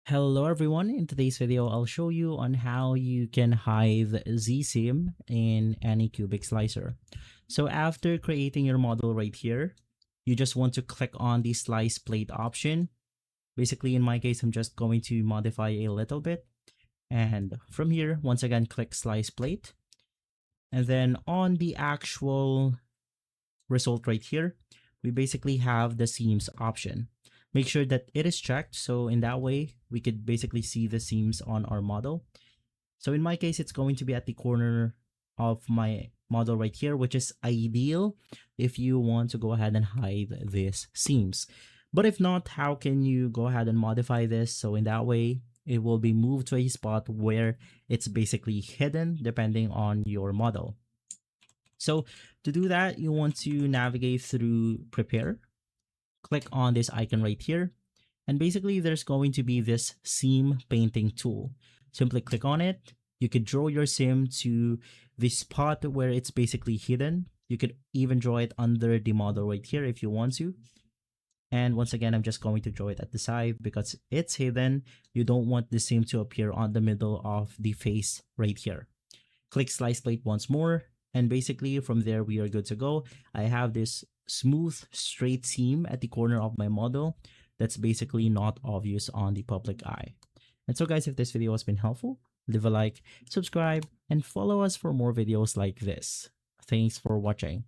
Hello everyone, in today's video I'll show you on how you can hide Z-Sim in Anycubic slicer. So after creating your model right here, you just want to click on the slice plate option. Basically in my case, I'm just going to modify a little bit. And from here, once again, click slice plate. And then on the actual result right here, we basically have the seams option. Make sure that it is checked, so in that way we could basically see the seams on our model. So in my case, it's going to be at the corner of my model right here, which is ideal if you want to go ahead and hide these seams. But if not, how can you go ahead and modify this? So in that way, it will be moved to a spot where it's basically hidden depending on your model. So to do that, you want to navigate through prepare, click on this icon right here, and basically there's going to be this seam painting tool. Simply click on it. You could draw your seam to the spot where it's basically hidden. You could even draw it under the model right here if you want to. And once again, I'm just going to draw it at the side because it's hidden. You don't want the seam to appear on the middle of the face right here. Click slice plate once more, and basically from there we are good to go. I have this smooth straight seam at the corner of my model that's basically not obvious on the public eye. And so guys, if this video has been helpful, leave a like, subscribe, and follow us for more videos like this. Thanks for watching.